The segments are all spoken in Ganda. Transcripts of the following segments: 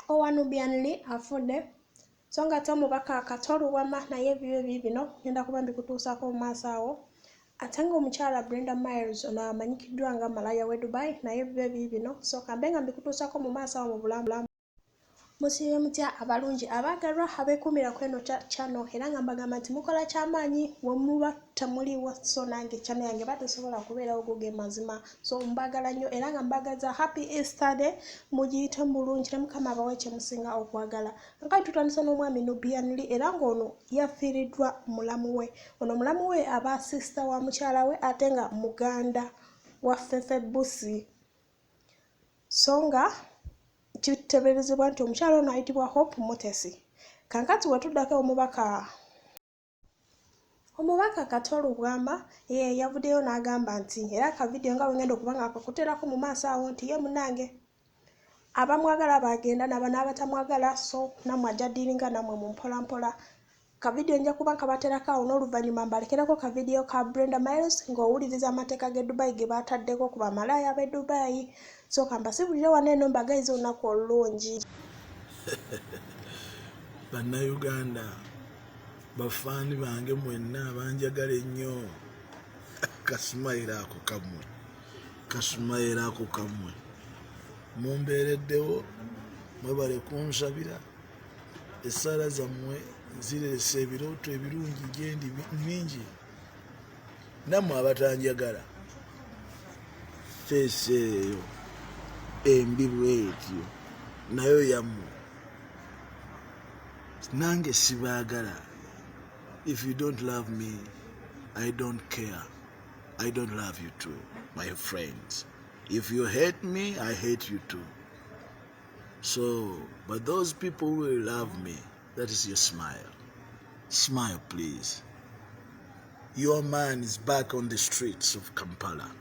Owa Nubian Li afude songa tomubaka Kato lubwama naye bibyo bibino ngenda kuba mbikutuusako mu maaso awo. Ate nga omukyala Brenda Miles ono amanyikiddwa nga malaya we Dubai naye bibyo bibino so kambe nga mbikutuusako mu maaso awo mu bulamu. Musibe mutya abalungi abagalwa abekumira kweno channel era nga mbagamba nti mukola kyamaanyi wemuba temuliwo so nange channel yange batesobola kubeerawo goge mazima so mbagala nnyo era nga mbagaza happy Easter day mugiyite mulungi ne mukama abawe kye musinga okwagala. Nga tutandisa n'omwami Nubian Li era ng'ono yafiiriddwa mulamu we. Ono mulamu we aba sister wa mukyala we ate nga muganda wa Fefe Busi. Songa kiteberezebwa nti omukyala ono ayitibwa Hope Mutesi. Kankati wetuddako omubaka Kato lubwama yavuddeyo n'agamba nti era ka video nga wengenda okuba nga akakuteerako mu maaso awo nti ye munange abamwagala bagenda n'abatamwagala so nammwe ajja ddiiringa nammwe mu mpolampola. Ka video nja kuba nkabateerako awo n'oluvannyuma mbalekerako ka video ka Brenda Miles ng'owuliriza amateeka g'e Dubai ge baataddeko ku bamalaya b'e Dubai. So kambasibulire wano eno mbagaiza olunaku olulungi. Bannayuganda bafaani bange mwenna abanjagala ennyo kasumayira ako kamwe mumbeereddewo mwebale kunsabira essaala zammwe zirese ebirooto ebirungi gyendi bingi nammwe abatanjagala feesi eyo embi bwetyo nayo yammwe nange sibaagala. If you don't love me, I don't care. I don't love you too, my friends. If you hate me, I hate you too. So, but those people who will love me, that is your smile. Smile, please. Your man is back on the streets of Kampala.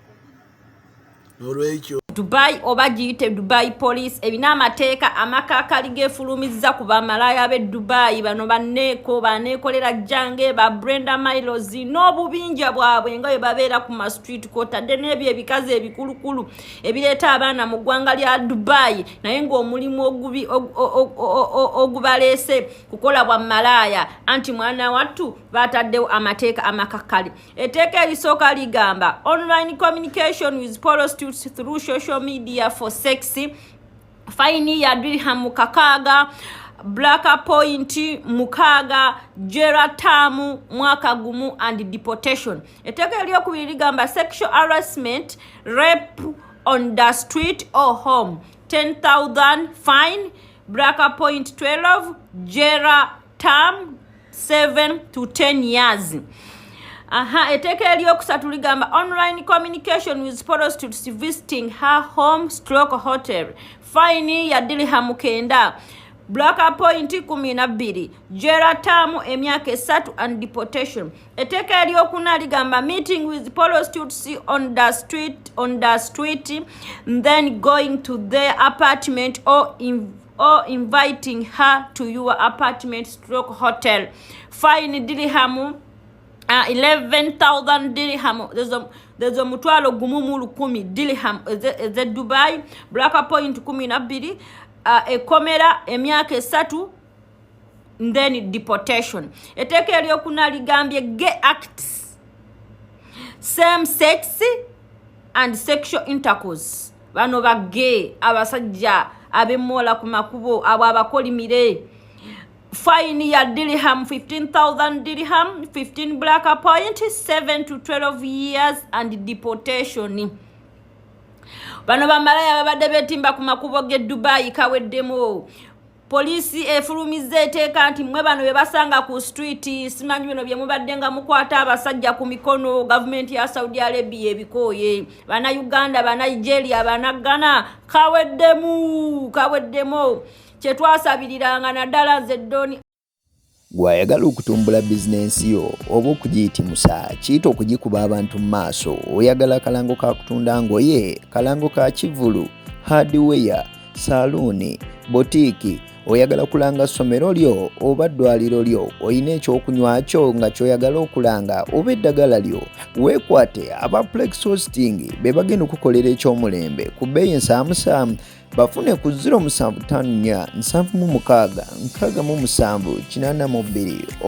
Dubai oba giyite Dubai police ebina amateeka amakakali gefulumiza ku bamalaya be Dubai bano baneekolera jange ba Brenda Miles n'obubinja bwabwe nga bwe babeera ku ma street kwotadde n'ebyo ebikazi ebikulukulu ebireeta abaana mu ggwanga lya Dubai naye ng'omulimu ogubaleese kukola bwa malaya anti mwana wattu bataddewo amateeka amakakali. Etteeka erisooka ligamba online communication with prostitutes through social media for sexy faini ya dirham kakaga Black point mukaga jera tamu mwaka gumu and deportation. Etteeka eryokubiri ligamba sexual harassment rape on the street or home 10,000 fine Black point 12 jera tam 7 to 10 years. Etteeka eryokusatu ligamba online communication with prostitutes visiting her home stroke hotel fine ya dirham 9 Black point 12 jera tamu emyaka 3 and deportation. Etteeka eryokuna ligamba meeting with prostitutes on the street then going to their apartment or inviting her to your apartment stroke hotel fine dirham 11,000 dirham. There's a mutwalo gumu 10 dirham the Dubai. Black point 12 ekomera emyaka 3 then deportation. Etteeka eryokuna ligambye gay acts same sex and sexual intercourse bano ba gay abasajja abemola ku makubo abo abakolimire fine ya dirham 15,000 dirham 15 Black point 7 to 12 years and deportation. Bano bamalaya babadde betimba ku makubo ge Dubai kaweddemu. Polisi efulumiza etteeka nti mwe bano bebasanga ku street simanyi bino bye mubadde nga mukwata abasajja ku mikono government ya Saudi Arabia ebikoye bana Uganda bana Nigeria bana Ghana kaweddemu kyetwasabiriranga naddala zeddoni. Gwayagala okutumbula bizinensi yo oba okugiyitimusa kiyita okugikuba abantu mu maaso oyagala kalango ka kutunda ngoye kalango ka kivulu hardware saluuni botiki oyagala kulanga ssomero lyo oba ddwaliro lyo, oyina ekyokunywa kyo nga kyoyagala okulanga oba eddagala lyo, weekwate aba Plex Hosting be bagenda okukolera ekyomulembe ku bbeeyi ensaamusaamu. Bafune ku 0754 766 672.